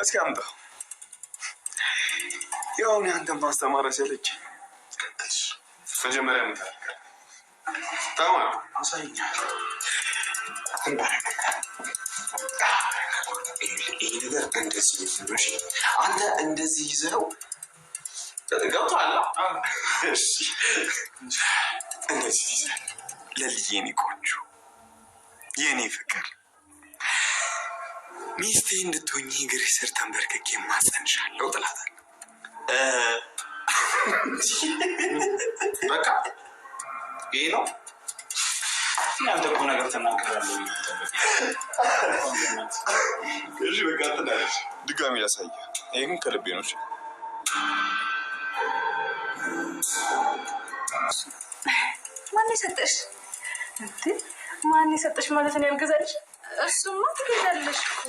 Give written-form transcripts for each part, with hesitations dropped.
እስኪ አምጣ። ያው እኔ አንተን ማስተማር ሰለች። መጀመሪያ ምን ታደርጋለህ? ታማ አሳይኛ። ይሄ ነገር እንደዚህ ይዘሽ አንተ እንደዚህ ይዘው ገብቶሃል? እሺ እንደዚህ ይዘህ ለልጄ የኔ ቆንጆ የኔ ፍቅር ሚስቴ እንድትሆኚ እግሬ ስር ተንበርክኬ ማጸንሻለሁ ትላታለህ። በቃ ይሄ ነው ያንተ እኮ ነገር ተናገራለሁ። እሺ በቃ ተናገር። ድጋሚ ላሳየህ። ይሄን ከልቤ ነው። ማን ሰጠሽ? ማን ሰጠሽ ማለት ነው? ያልገዛልሽ እሱማ ትገዛለሽ እኮ።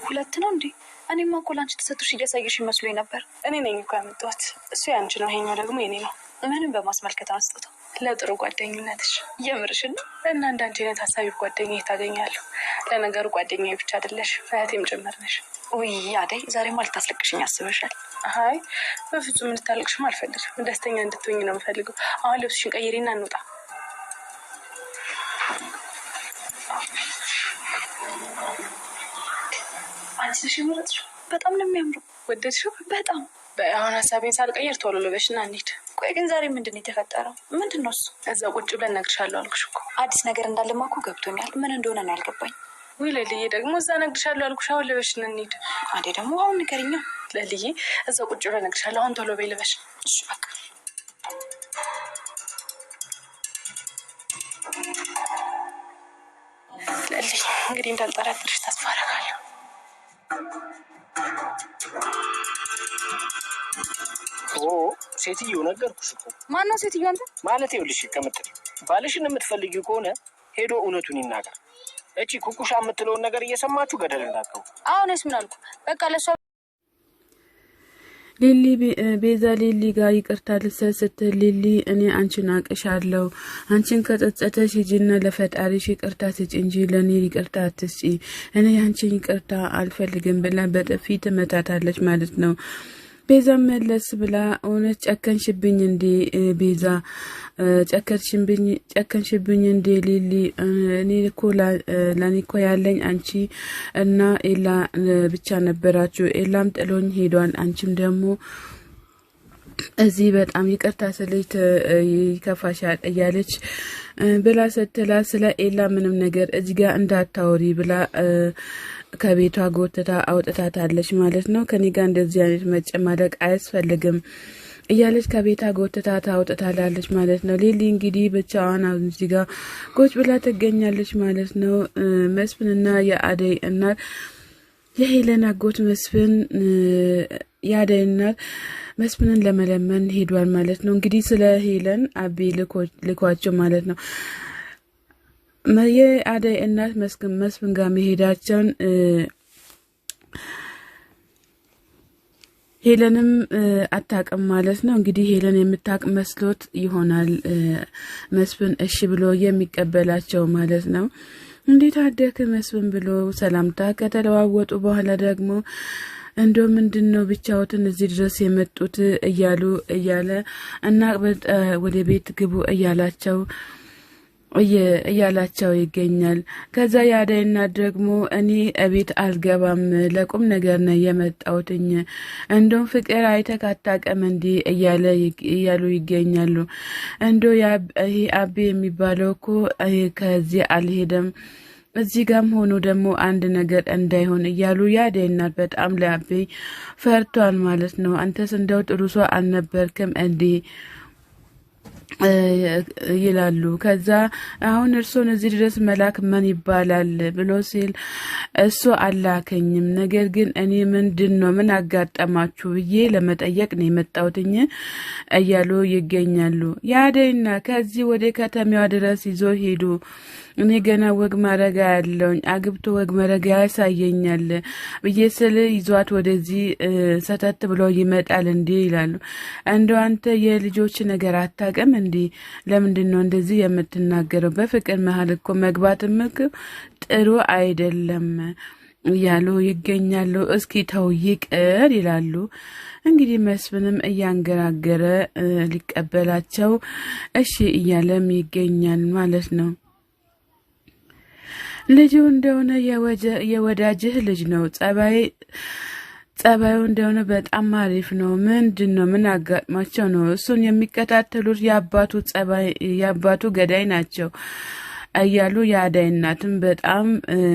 ሁለት ነው እንዴ? እኔማ እኮ ላንቺ ተሰጥቶሽ እያሳየሽ መስሎኝ ነበር። እኔ ነኝ እኮ ያመጣሁት። እሱ ያንቺ ነው፣ ይሄኛው ደግሞ የኔ ነው። ምንም በማስመልከት አስጥቶ ለጥሩ ጓደኝነትሽ። የምርሽን ነው? እና እንዳንቺ አይነት ሀሳቢ ጓደኛ ታገኛለሁ። ለነገሩ ጓደኛዬ ብቻ አይደለሽ እህቴም ጭምር ነሽ። ውይ አደይ፣ ዛሬማ ልታስለቅሽኝ አስበሻል? አይ በፍጹም እንድታለቅሽም አልፈልግም። ደስተኛ እንድትሆኝ ነው የምፈልገው። አሁን ልብስሽን ቀይሪና እንውጣ። አንቺ ነሽ የመረጥሽው? በጣም ነው የሚያምረው። ወደድሽው? በጣም። አሁን ሀሳቤን ሳልቀይር ቶሎ ልበሽና እንሂድ። ቆይ ግን ዛሬ ምንድን ነው የተፈጠረው? ምንድን ነው እሱ? እዛ ቁጭ ብለን እነግርሻለሁ አልኩሽ እኮ። አዲስ ነገር እንዳለማ እኮ ገብቶኛል። ምን እንደሆነ ነው ያልገባኝ። ውይ ለልዬ፣ ደግሞ እዛ እነግርሻለሁ አልኩሽ። አሁን ልበሽና እንሂድ። አዴ ደግሞ አሁን ንገሪኛ። ለልዬ እዛ ቁጭ ብለን እነግርሻለሁ። አሁን ቶሎ በይ ልበሽ። እሺ በቃ ለልዬ፣ እንግዲህ እንዳልጠረጥርሽ ተስፋ አደርጋለሁ። ሴትዮ ነገርኩሽ እኮ። ማነው ሴትዮ? አንተ ማለት ይኸውልሽ፣ ከምትል ባልሽን የምትፈልጊው ከሆነ ሄዶ እውነቱን ይናገር። እቺ ኩኩሻ የምትለውን ነገር እየሰማችሁ ገደል እንዳትገቡ። አሁንስ ምን አልኩ? በቃ ለሷ ሊሊ ቤዛ ሊሊ ጋር ይቅርታ ልትሰጥ ስትል ሊሊ እኔ አንቺን አቅሻለሁ፣ አንቺን ከጸጸተሽ ሂጂና ለፈጣሪሽ ይቅርታ ስጪ እንጂ ለእኔ ይቅርታ አትስጪ፣ እኔ አንቺን ይቅርታ አልፈልግም ብላ በጥፊ ትመታታለች ማለት ነው። ቤዛ መለስ ብላ እውነት ጨከንሽብኝ እንዴ ቤዛ፣ ጨከንሽብኝ እንዴ ሊሊ፣ እኔ እኮ ለኔ እኮ ያለኝ አንቺ እና ኤላ ብቻ ነበራችሁ፣ ኤላም ጥሎኝ ሄዷል፣ አንቺም ደግሞ እዚህ በጣም ይቅርታ ስለች ይከፋሻል እያለች ብላ ስትላ ስለ ኤላ ምንም ነገር እዚህ ጋር እንዳታወሪ ብላ ከቤቷ ጎትታ አውጥታታለች ማለት ነው። ከኔ ጋር እንደዚህ አይነት መጨማደቅ አያስፈልግም እያለች ከቤቷ ጎትታ ታውጥታላለች ማለት ነው። ሊሊ እንግዲህ ብቻዋን እዚህ ጋር ቁጭ ብላ ትገኛለች ማለት ነው። መስፍንና የአደይ እናት የሄለን አጎት መስፍን የአደይ እናት መስፍንን ለመለመን ሄዷል ማለት ነው። እንግዲህ ስለ ሄለን አቤ ልኳቸው ማለት ነው። የአደይ እናት መስፍን ጋር መሄዳቸውን ሄለንም አታውቅም ማለት ነው። እንግዲህ ሄለን የምታውቅ መስሎት ይሆናል መስፍን እሺ ብሎ የሚቀበላቸው ማለት ነው። እንዴት አደክ መስፍን ብሎ ሰላምታ ከተለዋወጡ በኋላ ደግሞ እንዶ ምንድነው ብቻዎትን እዚህ ድረስ የመጡት እያለ እና ወደ ቤት ግቡ እያላቸው ይገኛል። ከዛ ያደይና ደግሞ እኔ እቤት አልገባም ለቁም ነገር ነው የመጣውትኝ እንደም ፍቅር አይተካታቀም እንዲ እያሉ ይገኛሉ። እንዶ ይሄ አቤ የሚባለው እኮ ከዚህ አልሄደም እዚህ ጋም ሆኖ ደግሞ አንድ ነገር እንዳይሆን እያሉ ያደይና በጣም ለአቤ ፈርቷል ማለት ነው። አንተስ እንደው ጥሩ ሰው አልነበርክም እንዴ ይላሉ። ከዛ አሁን እርሶን እዚህ ድረስ መላክ ምን ይባላል ብሎ ሲል እሱ አላከኝም፣ ነገር ግን እኔ ምንድነው ምን አጋጠማችሁ ብዬ ለመጠየቅ ነው የመጣሁትኝ እያሉ ይገኛሉ። ያደይና ከዚህ ወደ ከተማዋ ድረስ ይዞ ሄዱ። እኔ ገና ወግ ማረጋ ያለውኝ አግብቶ ወግ ማረጋ ያሳየኛል ብዬ ስል ይዟት ወደዚህ ሰተት ብሎ ይመጣል እንዴ ይላሉ። እንደው አንተ የልጆች ነገር አታውቅም እንዴ? ለምንድነው እንደዚህ የምትናገረው? በፍቅር መሀል እኮ መግባትም ጥሩ አይደለም እያሉ ይገኛሉ። እስኪ ተው ይቅር ይላሉ። እንግዲህ መስፍንም እያንገራገረ ሊቀበላቸው እሺ እያለም ይገኛል ማለት ነው። ልጁ እንደሆነ የወዳጅህ ልጅ ነው። ጸባዩ እንደሆነ በጣም አሪፍ ነው። ምንድነው? ምን አጋጥማቸው ነው እሱን የሚከታተሉት? የአባቱ ገዳይ ናቸው እያሉ የአዳይ እናትም በጣም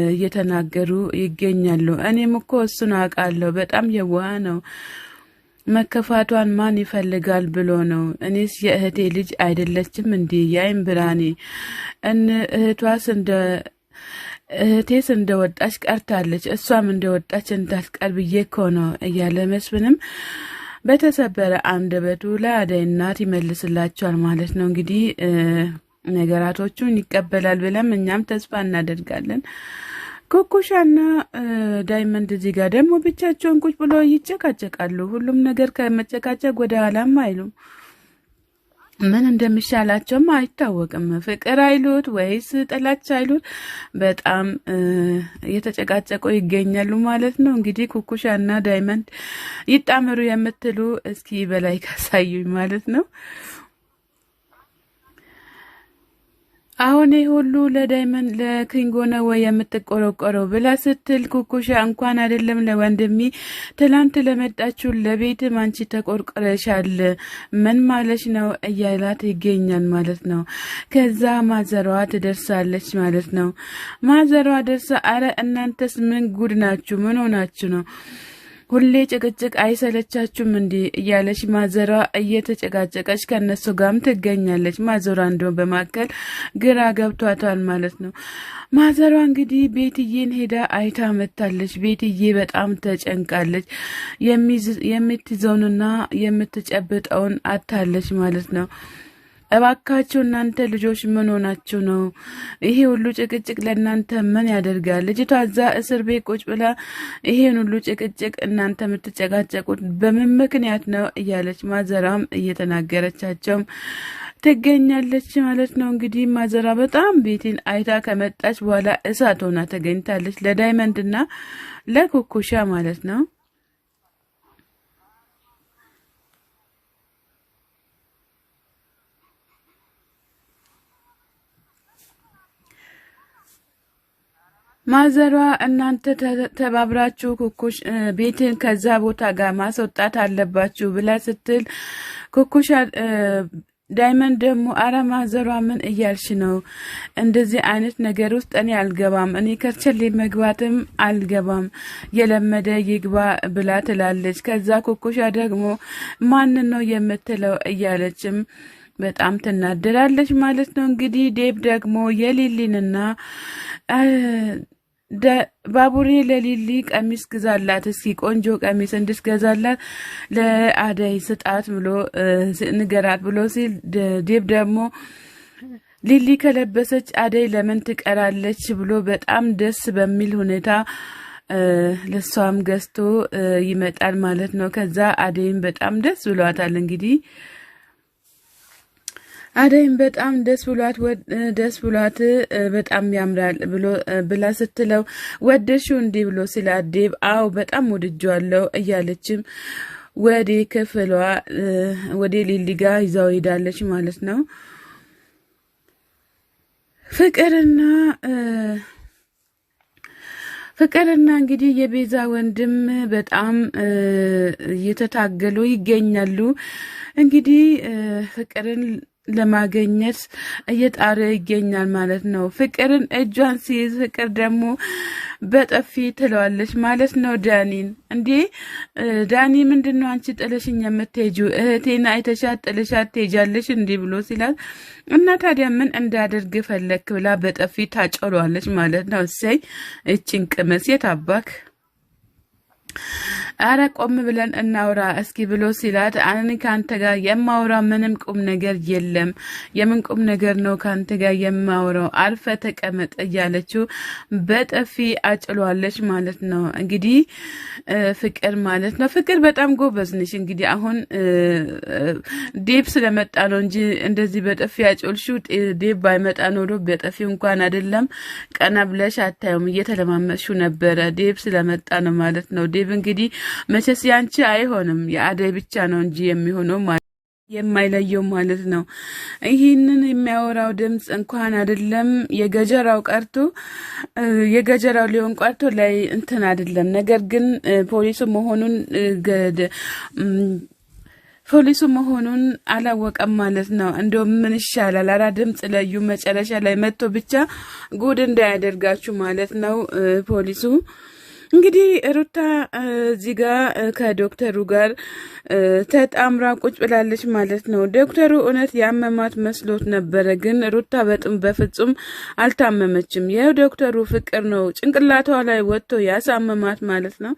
እየተናገሩ ይገኛሉ። እኔም እኮ እሱን አውቃለሁ፣ በጣም የዋህ ነው። መከፋቷን ማን ይፈልጋል ብሎ ነው። እኔስ የእህቴ ልጅ አይደለችም እንዴ? ያይም ብራኔ እህቴስ እንደወጣች ቀርታለች፣ እሷም እንደወጣች እንዳትቀር ብዬ እኮ ነው እያለ መስፍንም በተሰበረ አንደበቱ ለአዳይ እናት ይመልስላቸዋል ማለት ነው። እንግዲህ ነገራቶቹን ይቀበላል ብለን እኛም ተስፋ እናደርጋለን። ኩኩሻና ዳይመንድ እዚህ ጋር ደግሞ ብቻቸውን ቁጭ ብሎ ይጨቃጨቃሉ። ሁሉም ነገር ከመጨቃጨቅ ወደ ኋላም አይሉም። ምን እንደሚሻላቸውም አይታወቅም። ፍቅር አይሉት ወይስ ጥላቻ አይሉት በጣም እየተጨቃጨቁ ይገኛሉ ማለት ነው። እንግዲህ ኩኩሻና ዳይመንድ ይጣመሩ የምትሉ እስኪ በላይ ካሳዩኝ ማለት ነው። አሁን ሁሉ ለዳይመንድ ለኪንጎ ነው ወይ የምትቆረቆረው ብላ ስትል ኩኩሻ እንኳን አይደለም ለወንድሜ ትላንት ለመጣችሁ ለቤት ማንቺ ተቆርቆረሻል፣ ምን ማለሽ ነው እያላት ይገኛል ማለት ነው። ከዛ ማዘሯ ትደርሳለች ማለት ነው። ማዘሯ ደርሳ አረ እናንተስ ምን ጉድ ናችሁ? ምን ሆናችሁ ነው? ሁሌ ጭቅጭቅ አይሰለቻችሁም እንዴ? እያለች ማዘሯ እየተጨቃጨቀች ከነሱ ጋርም ትገኛለች። ማዘሯ እንደው በማከል ግራ ገብቷታል ማለት ነው። ማዘሯ እንግዲህ ቤትዬን ሄዳ አይታ መታለች። ቤትዬ በጣም ተጨንቃለች። የምትይዘውንና የምትጨብጠውን አታለች ማለት ነው። እባካችሁ እናንተ ልጆች ምን ሆናችሁ ነው? ይሄ ሁሉ ጭቅጭቅ ለእናንተ ምን ያደርጋል? ልጅቷ እዛ እስር ቤት ቁጭ ብላ ይሄን ሁሉ ጭቅጭቅ እናንተ የምትጨቃጨቁት በምን ምክንያት ነው? እያለች ማዘራም እየተናገረቻቸውም ትገኛለች ማለት ነው። እንግዲህ ማዘራ በጣም ቤቴን አይታ ከመጣች በኋላ እሳት ሆና ተገኝታለች፣ ለዳይመንድና ለኩኩሻ ማለት ነው። ማዘሯ እናንተ ተባብራችሁ ኩኩሽ ቤትን ከዛ ቦታ ጋር ማስወጣት አለባችሁ ብላ ስትል ኩኩሻ ዳይመንድ ደግሞ አረ ማዘሯ ምን እያልሽ ነው? እንደዚህ አይነት ነገር ውስጥ እኔ አልገባም፣ እኔ ከርቸሌ መግባትም አልገባም፣ የለመደ ይግባ ብላ ትላለች። ከዛ ኩኩሻ ደግሞ ማን ነው የምትለው እያለችም በጣም ትናደራለች ማለት ነው። እንግዲህ ዴብ ደግሞ የሊሊንና ባቡሬ ለሊሊ ቀሚስ ግዛላት፣ እስኪ ቆንጆ ቀሚስ እንድትገዛላት ለአዳይ ስጣት ብሎ ንገራት ብሎ ሲል ዴብ ደግሞ ሊሊ ከለበሰች አዳይ ለምን ትቀራለች ብሎ በጣም ደስ በሚል ሁኔታ ለሷም ገዝቶ ይመጣል ማለት ነው። ከዛ አዳይም በጣም ደስ ብሏታል። እንግዲህ አዳይም በጣም ደስ ብሏት በጣም ያምራል ብላ ስትለው ወደሽው እንዲህ ብሎ ሲል ዴብ አዎ በጣም ወድጄዋለሁ እያለችም ወደ ክፍሏ ወደ ሊሊ ጋር ይዛው ሄዳለች ማለት ነው። ፍቅርና እንግዲህ የቤዛ ወንድም በጣም እየተታገሉ ይገኛሉ። እንግዲህ ፍቅርን ለማገኘት እየጣረ ይገኛል ማለት ነው። ፍቅርን እጇን ሲይዝ ፍቅር ደግሞ በጥፊ ትለዋለች ማለት ነው ዳኒን። እንዴ ዳኒ ምንድነው አንቺ ጥለሽኝ የምትሄጂው? እህቴን አይተሻት ጥለሻት ትሄጃለሽ እንዲህ ብሎ ሲላት እና ታዲያ ምን እንዳደርግ ፈለክ ብላ በጥፊ ታጨሏለች ማለት ነው። እሰይ እቺን ቅመስ የታባክ አረ ቆም ብለን እናውራ እስኪ ብሎ ሲላት እኔ ካንተ ጋር የማውራ ምንም ቁም ነገር የለም የምን ቁም ነገር ነው ካንተ ጋር የማውራው አልፈ ተቀመጥ እያለችው በጥፊ አጭሏለች ማለት ነው እንግዲህ ፍቅር ማለት ነው ፍቅር በጣም ጎበዝ ነሽ እንግዲህ አሁን ዴብ ስለመጣ ነው እንጂ እንደዚህ በጥፊ አጭልሽው ዴብ ባይመጣ ኖሮ በጥፊ እንኳን አይደለም ቀና ብለሽ አታዩም እየተለማመጥሽው ነበር ዴብ ስለመጣ ነው ማለት ነው ዴብ እንግዲህ መቼስ ያንቺ አይሆንም የአደይ ብቻ ነው እንጂ የሚሆነው የማይለየው ማለት ነው ይሄንን የሚያወራው ድምጽ እንኳን አይደለም የገጀራው ቀርቶ የገጀራው ሊሆን ቀርቶ ላይ እንትን አይደለም ነገር ግን ፖሊሱ መሆኑን አላወቀም ማለት ነው እንደው ምን ይሻላል አራ ድምጽ ለዩ መጨረሻ ላይ መጥቶ ብቻ ጉድ እንዳያደርጋችሁ ማለት ነው ፖሊሱ እንግዲህ ሩታ እዚህ ጋር ከዶክተሩ ጋር ተጣምራ ቁጭ ብላለች ማለት ነው ዶክተሩ እውነት ያመማት መስሎት ነበር ግን ሩታ በፍጹም አልታመመችም ይሄው ዶክተሩ ፍቅር ነው ጭንቅላቷ ላይ ወጥቶ ያሳመማት ማለት ነው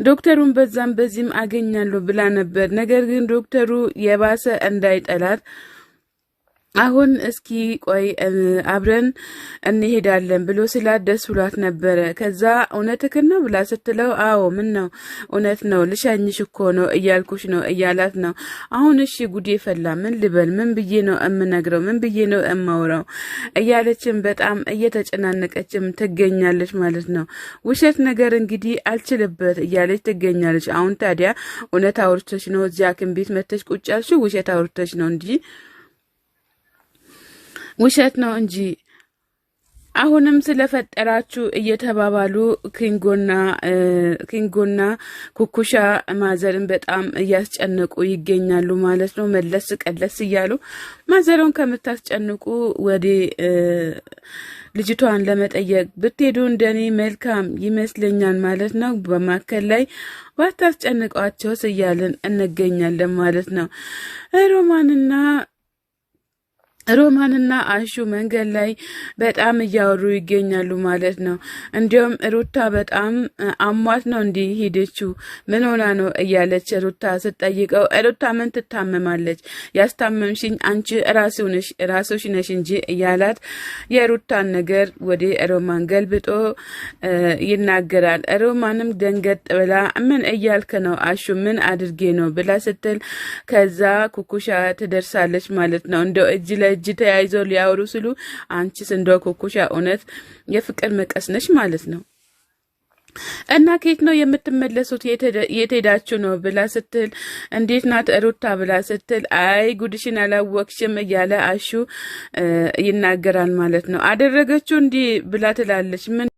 ዶክተሩን በዚህም አገኛለሁ ብላ ነበር ነገር ግን ዶክተሩ የባሰ እንዳይጠላት አሁን እስኪ ቆይ አብረን እንሄዳለን ብሎ ስላደስ ብሏት ነበር ከዛ እውነትህ ነው ብላ ስትለው አዎ ምን ነው እውነት ነው ልሻኝሽ እኮ ነው እያልኩሽ ነው እያላት ነው አሁን እሺ ጉዴ ፈላ ምን ልበል ምን ብዬ ነው እምነግረው ምን ብዬ ነው እማውራው እያለችም በጣም እየተጨናነቀችም ትገኛለች ማለት ነው ውሸት ነገር እንግዲህ አልችልበት እያለች ትገኛለች አሁን ታዲያ እውነት አውርተሽ ነው እዚያ ቤት መተሽ ቁጭ ያልሽው ውሸት አውርተሽ ነው እንጂ ውሸት ነው እንጂ አሁንም ስለፈጠራችሁ እየተባባሉ ኪንጎና ኩኩሻ ማዘርን በጣም እያስጨነቁ ይገኛሉ ማለት ነው መለስ ቀለስ እያሉ ማዘሩን ከምታስጨንቁ ወደ ልጅቷን ለመጠየቅ ብትሄዱ እንደኔ መልካም ይመስለኛል ማለት ነው በማከል ላይ ባታስጨንቋቸው እያልን እንገኛለን ማለት ነው ሮማንና አሹ መንገድ ላይ በጣም እያወሩ ይገኛሉ ማለት ነው እንዲሁም ሩታ በጣም አሟት ነው እንዲህ ሄደችው ምን ሆና ነው እያለች ሩታ ስትጠይቀው ሩታ ምን ትታመማለች ያስታመምሽኝ አንቺ ራስሽ ነሽ እንጂ እያላት የሩታን ነገር ወደ ሮማን ገልብጦ ይናገራል ሮማንም ደንገጥ ብላ ምን እያልከ ነው አሹ ምን አድርጌ ነው ብላ ስትል ከዛ ኩኩሻ ትደርሳለች ማለት ነው እንደው እጅ ለእጅ ተያይዘው ሊያወሩ ሲሉ አንቺስ እንደው ኩኩሻ እውነት የፍቅር መቀስ ነሽ ማለት ነው እና ከየት ነው የምትመለሱት የት ሄዳችሁ ነው ብላ ስትል እንዴት ናት ሩታ ብላ ስትል አይ ጉድሽን አላወቅሽም እያለ አሹ ይናገራል ማለት ነው አደረገችው እንዲህ ብላ ትላለች ምን